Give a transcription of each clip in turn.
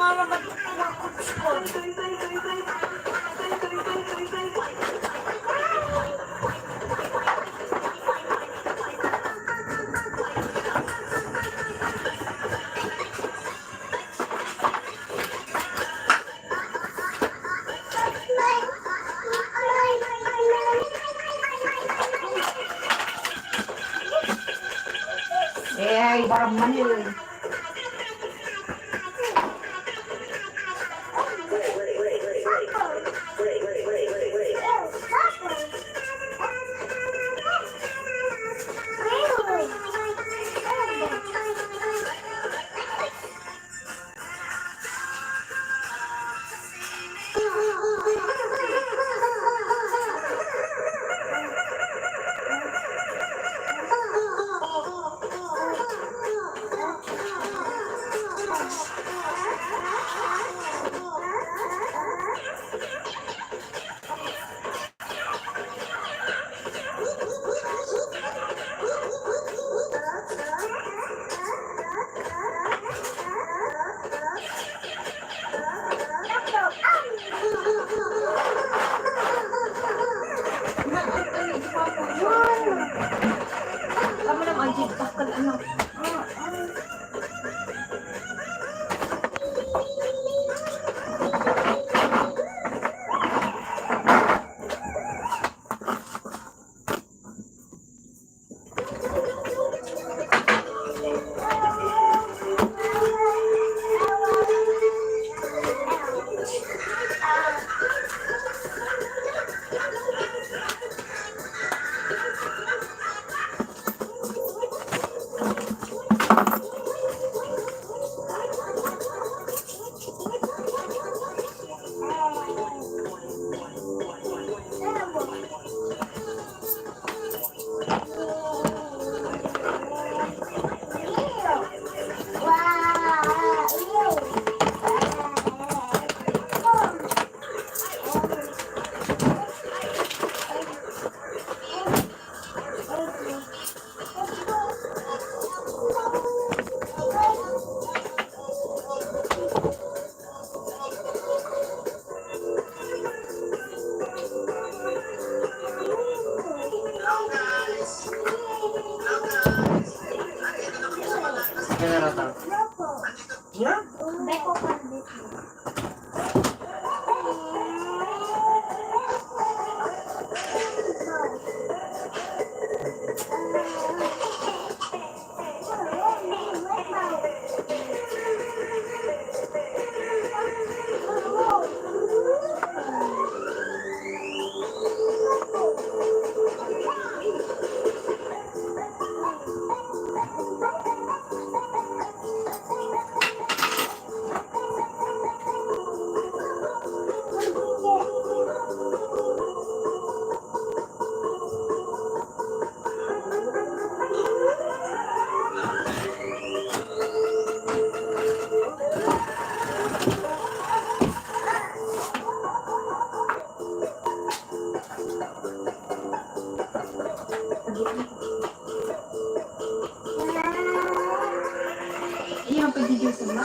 mama ba't kumakot ko? Eh, barang manil. Kamu lang ajib pakal ano. Iya, pwede dyan sa mga.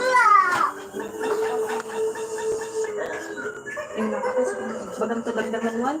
Yung nakakas, bagang tabandaman wan.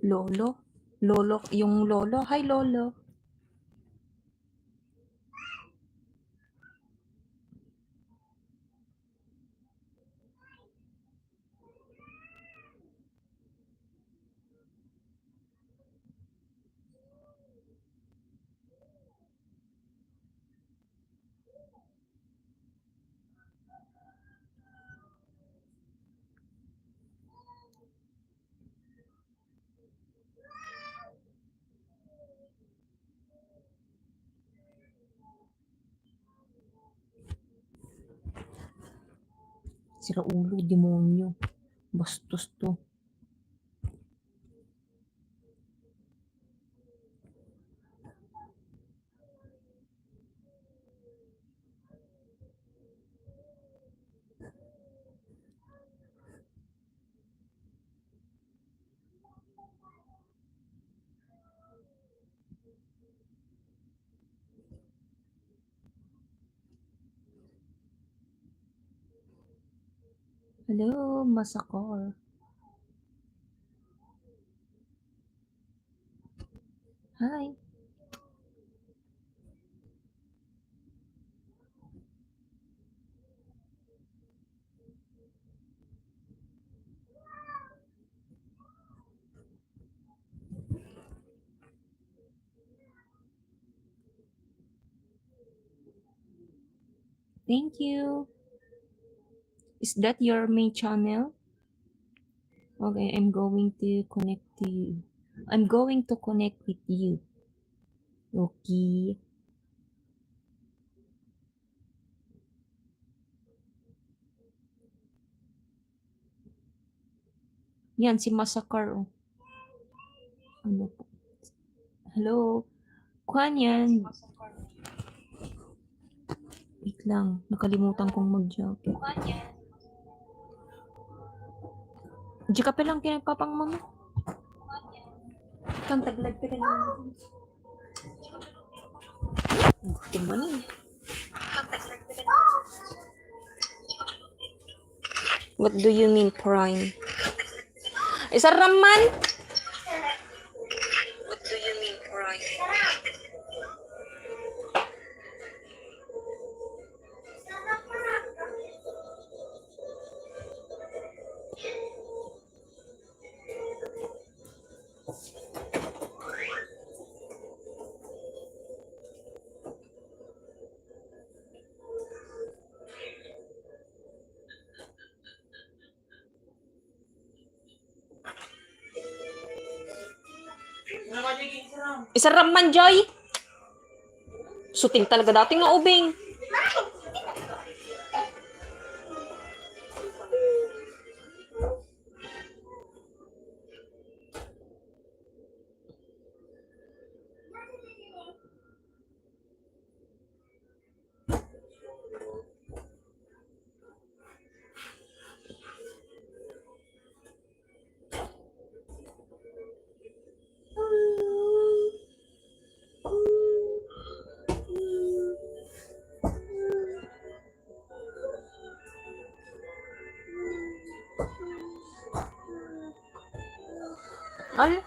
Lolo? Lolo, yung lolo. Hi, lolo. Sira ulo, demonyo. Bastos to. Hello, Masakor. Hi. Thank you. Is that your main channel? Okay, I'm going to connect to you. I'm going to connect with you. Okay. Yan, si Masakar. Oh. Ano po? Hello? Kuhan yan. Wait lang. Nakalimutan kong mag-job. Di ka pa lang kinagpapang mama. Kang taglag ka na. Gutom mo na eh. What do you mean prime? Isa raman? What do you mean prime? Isa raman, Joy? Suting talaga dating nga ubing. Al?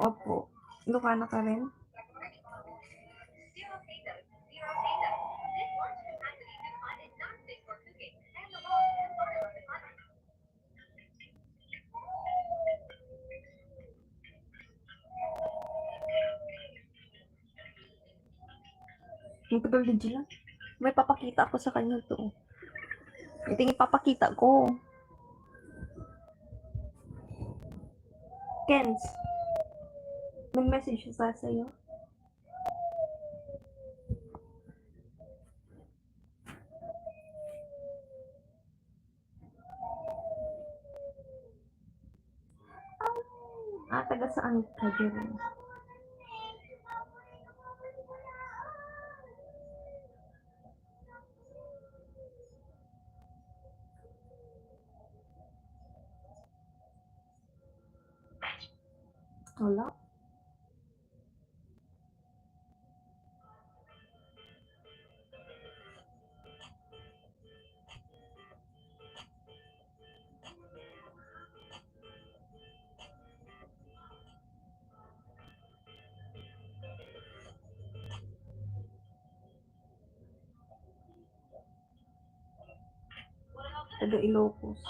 Opo. Ilocano ka rin? Ang tagal din sila. May papakita ako sa kanya to. Ito yung ipapakita ko. Kens, nag-message siya sa'yo. Taga saan ka, Jerome? Wala. Taga Ilocos.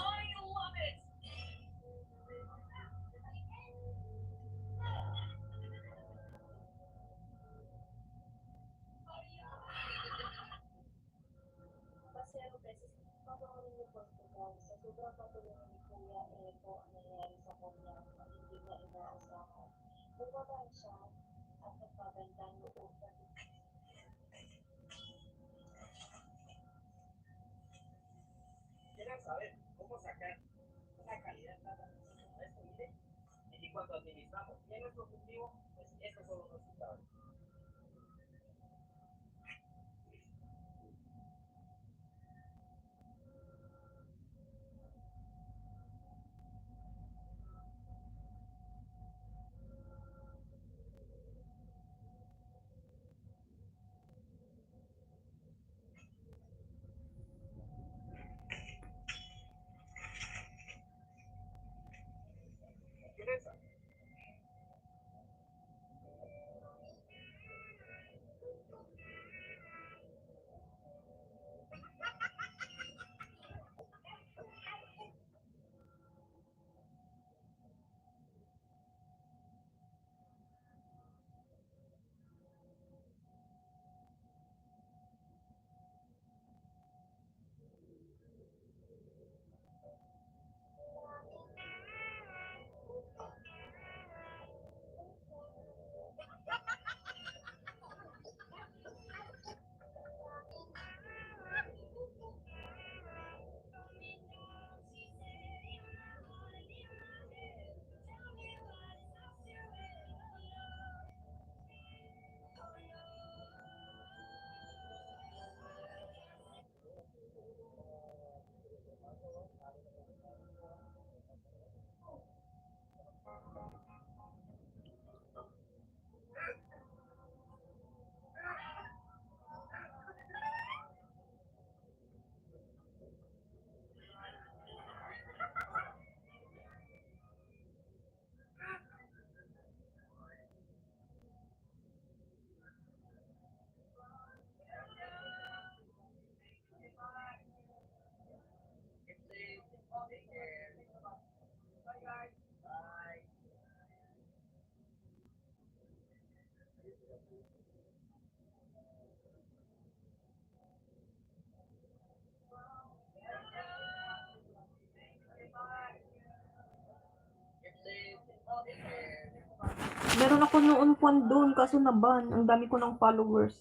Meron ako noon kwan doon, kaso na-ban. Ang dami ko ng followers.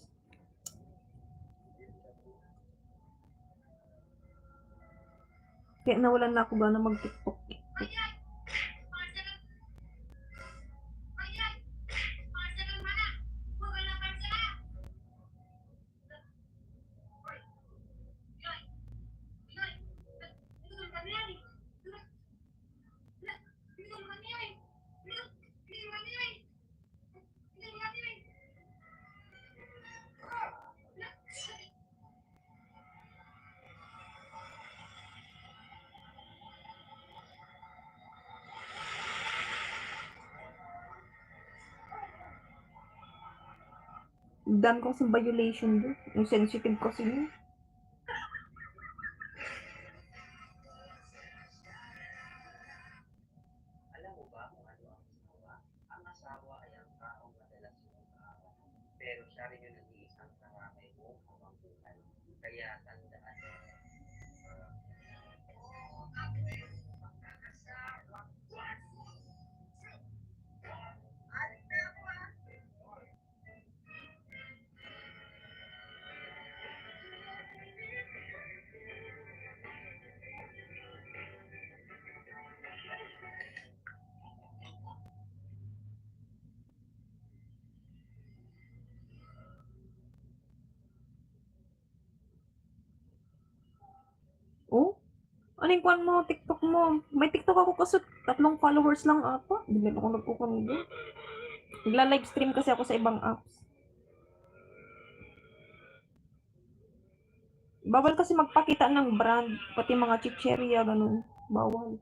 Kaya nawalan na ako ba na mag-tiktok. dami ko kasing violation doon. Yung sensitive kasi yun. Alam mo ba kung ano ang asawa? Ang asawa ay ang taong madalas mong kaaway. Pero siya rin yung nag-iisang karamay mo habang buhay. Kaya tandaan mo. Oh? Ano yung kwan mo, TikTok mo? May TikTok ako kasi 3 followers lang ata. Hindi ako nagkukunan doon. Nagla-livestream kasi ako sa ibang apps. Bawal kasi magpakita ng brand, pati mga chicheria, ganun. Bawal.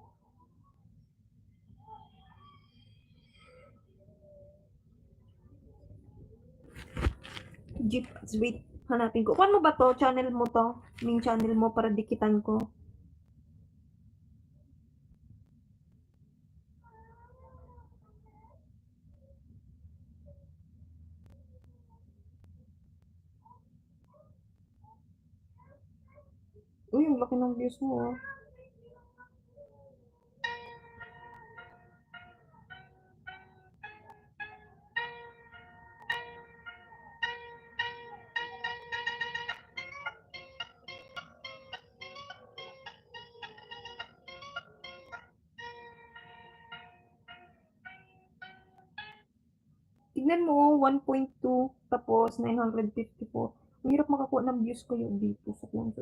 Jeep, wait, hanapin ko. Kwan mo ba to? Channel mo to? Main channel mo para dikitan ko. Uy, ang laki ng views mo ah. Tignan mo, 1.2, tapos 954. Ang hirap makakuha ng views ko yun dito sa kung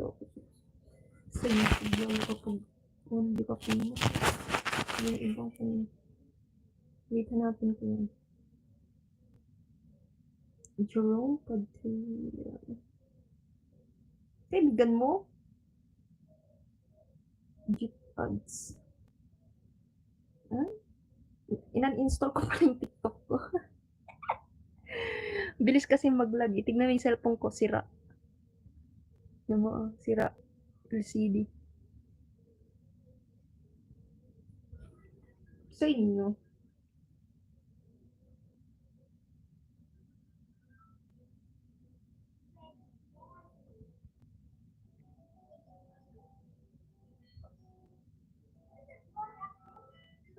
sa YouTube lang kapag hindi ka famous. Yung ibang kung wait natin ko yun. Jerome Padilla. Kaibigan mo? Jeep ads. Ah? Inan-install ko pa yung TikTok ko. Bilis kasi mag-lag. Tignan mo yung cellphone ko, sira. Yung mo, sira. LCD. Sa inyo.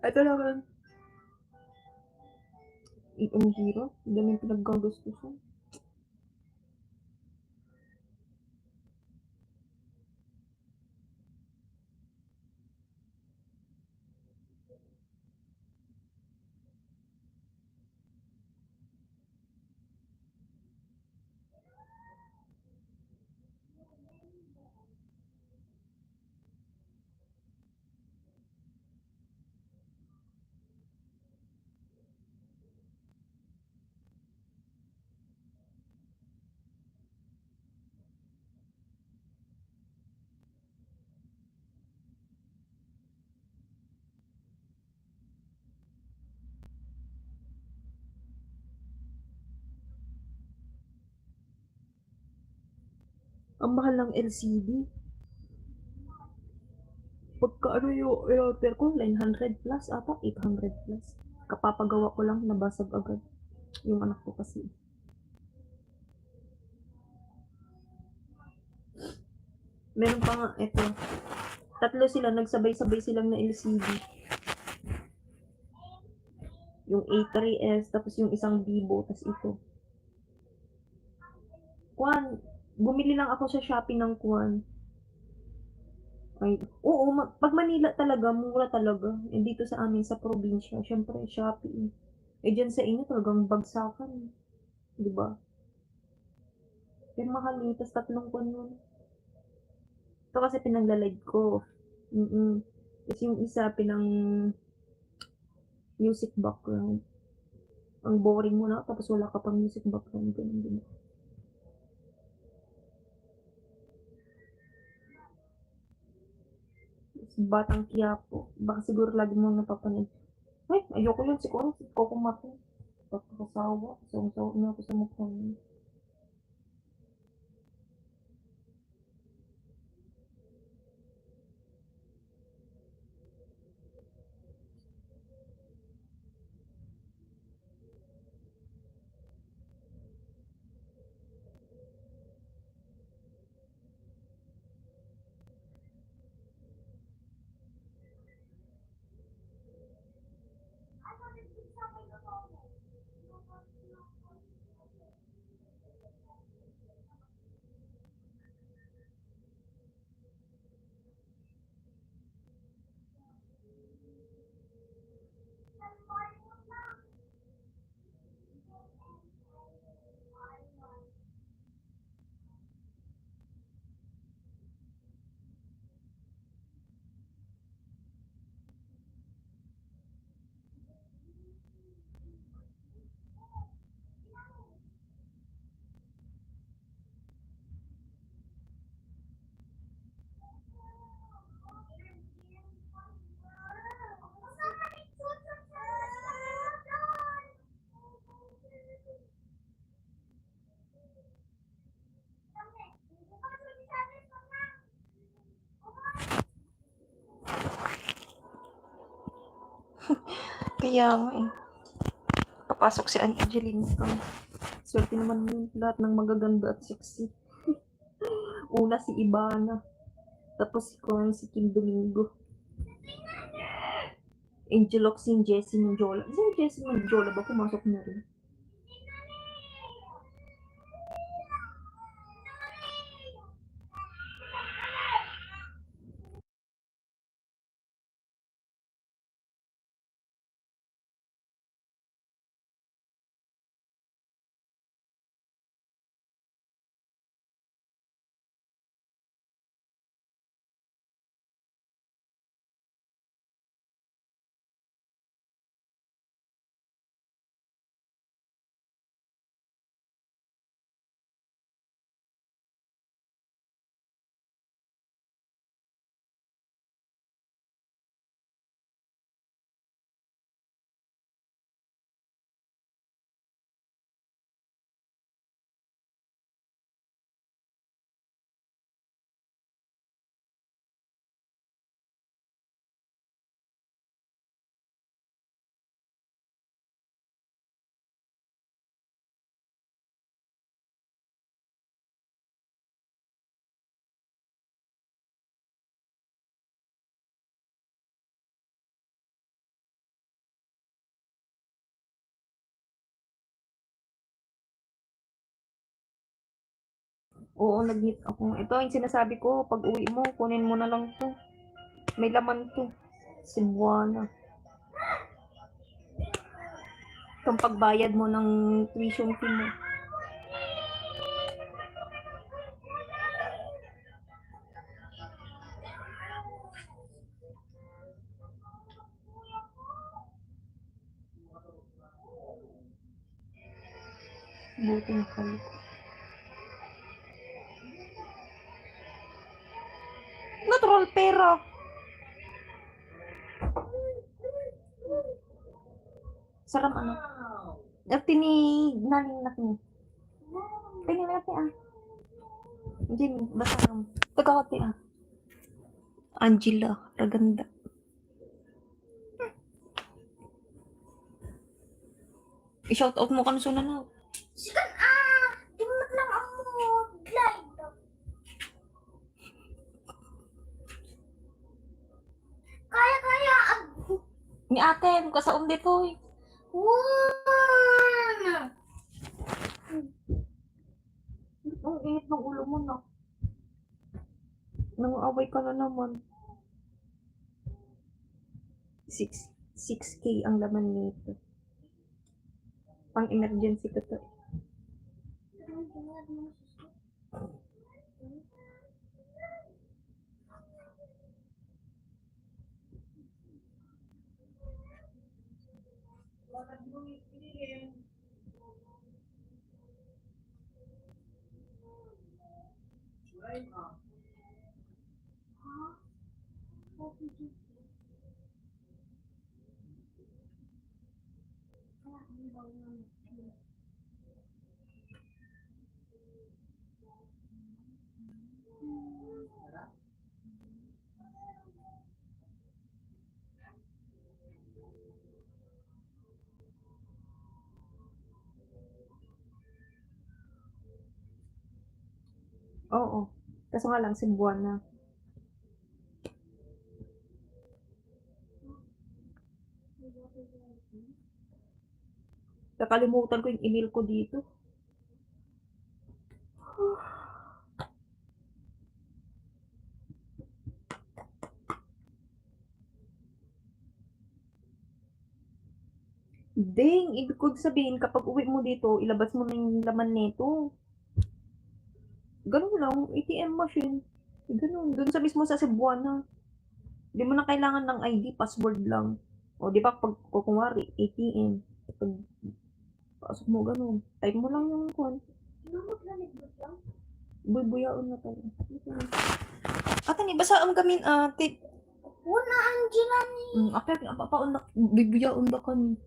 Ito naman. Ang hirap. Ang daming pinaggagustusan. Ang mahal ng LCD. Pagka ano yung router ko, 900 plus ata, 800 plus. Kapapagawa ko lang, nabasag agad. Yung anak ko kasi. Meron pa nga, eto. Tatlo sila, nagsabay-sabay silang na LCD. Yung A3S, tapos yung isang Vivo, tapos ito. Kwan, bumili lang ako sa Shopee ng kwan. Ay, oo, pag Manila talaga, mura talaga. Eh, dito sa amin, sa probinsya, syempre, Shopee. Eh, dyan sa inyo, talagang bagsakan. Di ba? Pero mahal eh, tas 3 kwan yun. Ito kasi pinagla-live ko. Tapos yung isa, pinang music background. Ang boring mo na, tapos wala ka pang music background. Ganun din. Batang Quiapo. Baka siguro lagi mo napapanood. Ay, ayoko yun. Siguro si Coco Martin. Pagkakasawa. Sawa-sawa na ako sa mukha niya. Kaya nga eh. Papasok si Angeline pa. Swerte naman yun. Lahat ng magaganda at sexy. Una si Ibana. Tapos si Kim Domingo. Angel Locsin, Jessie Menjola. Si Jessie Menjola ba pumasok na rin? Oo, nag-meet ako. Ito yung sinasabi ko, pag uwi mo, kunin mo na lang to. May laman to. Cebuana. Itong pagbayad mo ng tuition fee mo. Buting kayo. Natural pera. Sarap ano. At naling laki niya. Tingnan natin ah. Hindi, basta lang. Tagakati ah. Angela, raganda. I-shout out mo kan sunan na. Sikat timot lang ako glide. Kaya Ni ate, kasaom dito eh. One. Ang init ng ulo mo na. Nang-away ka na naman. 6K ang laman nito. Pang emergency ko to. Oo. Kaso nga lang, Cebuana. Kakalimutan ko yung email ko dito. Ding, ibig ko sabihin, kapag uwi mo dito, ilabas mo na yung laman nito. Ganun lang, ATM machine. Ganun, dun sa mismo sa Cebuana. Hindi mo na kailangan ng ID, password lang. O, di ba, pag kukunwari, ATM. Pag pasok mo, ganun. Type mo lang yung kwan. Buyaon na tayo. Ate, ni, basa ang gamin, ate. Una Angela ni. Ate, papaon na, buyaon ba ka ni?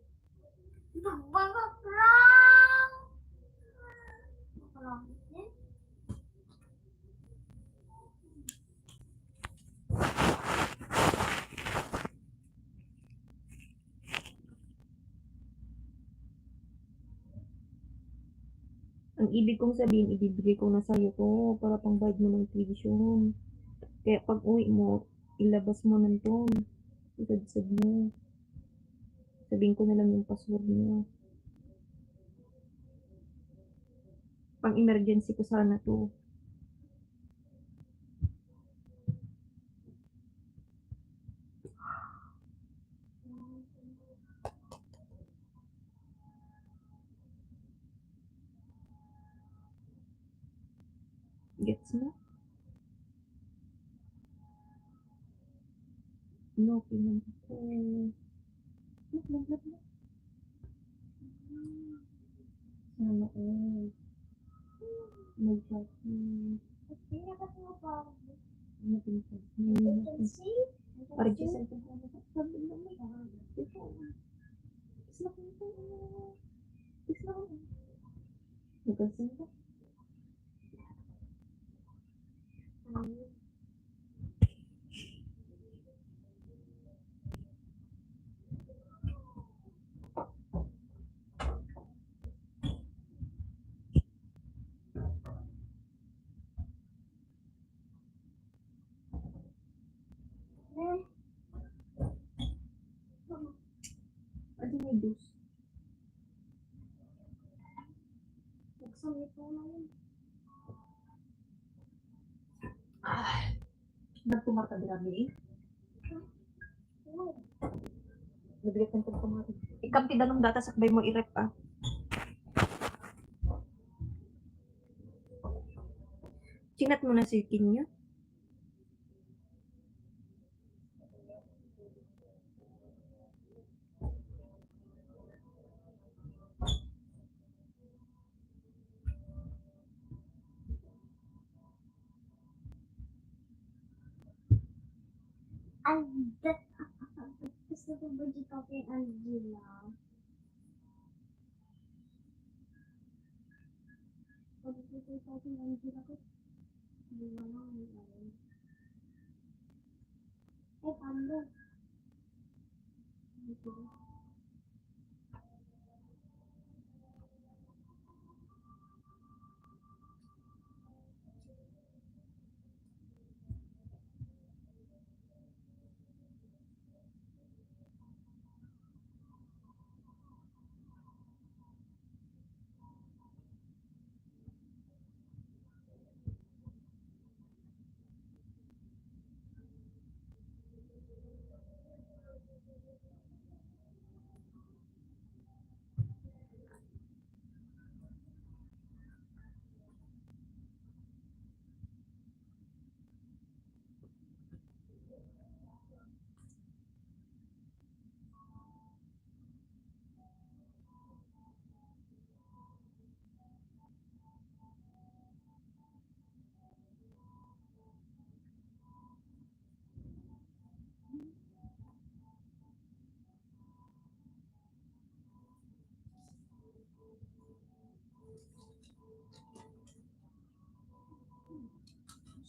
Nagbanga prank. ibig kong sabihin, ibibigay ko na sa'yo to para pangbayad mo ng tuition. Kaya pag uwi mo, ilabas mo ng to. Isadsad mo. Sabihin ko na lang yung password niya. Pang emergency ko sana to. Gets mo? No, pinang ako. Sana all. May shopping. Nothing else. Para Jason ko po. Sabi naman. Isla ko ito. Isla ko. Nagkasin ko. Adi may dus. Nagsumit mo na yun. Nagtumata grabe eh. Nabigat ng tumata. Ikampi danong data sakbay mo i-rep ah. Chinat mo na si Kinyo. Gusto ko ba dito kay Angela? Pag ito sa akin, Angela ko. Hindi mo na ang alam. Pando.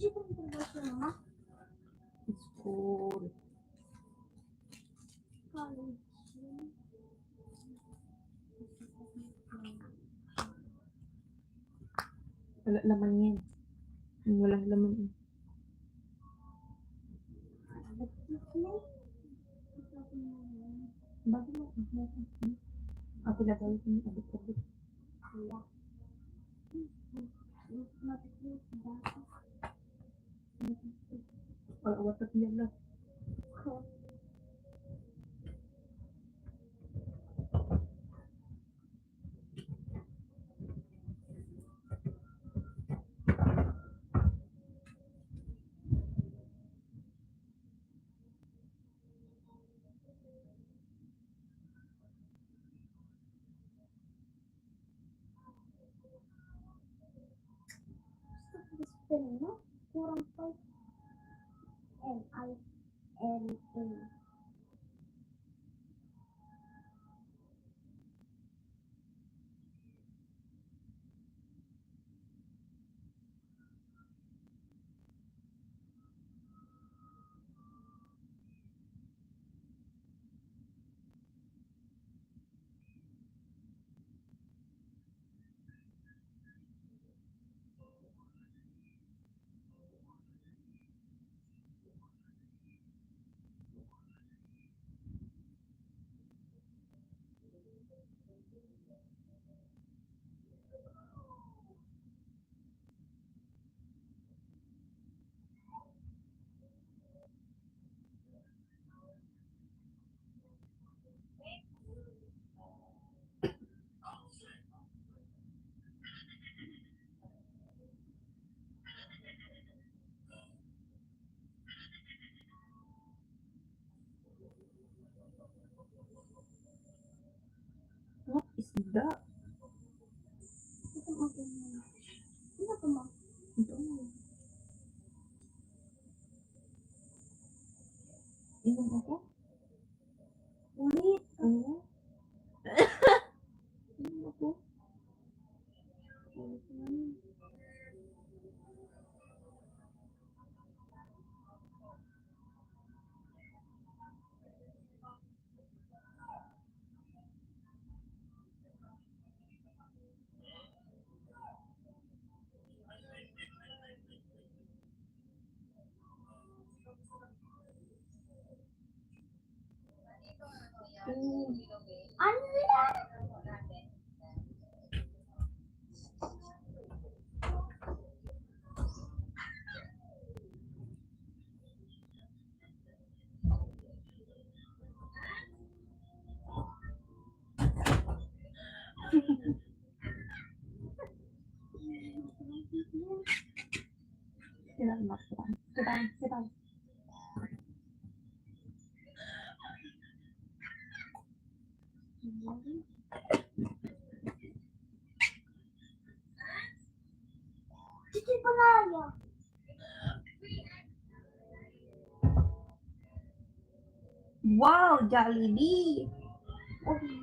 Sino ang trabaho mo? School. College. Wala laman yan. Walang laman eh. Bago mo. Ako lagay ko yung abit-abit. Watak niya lang. No? Kurang 5 N-I-N-A. Tidak. Ito mo ito. Ano ito mo? Ito. Inom ako? Ulit. Oo. Inom ako. Ulit naman. Ano yan? Salamat. Salamat. Chichi Palayo. Wow, Jollibee. Okay.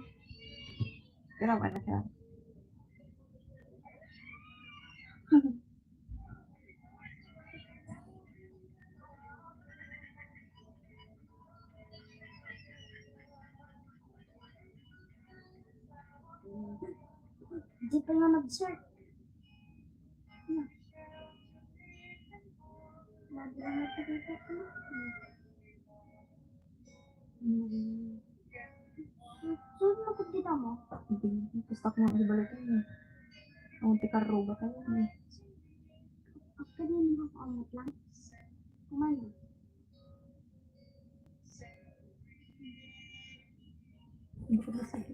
Kenapa na siya? Di pa nga nag-surf. Madala pa dito ko. Surf mo kung dito mo. Pustak na kasi balik yun. Ang tikaro ba kayo? Ako din makakamot lang. Kumano? Hindi ko kasi.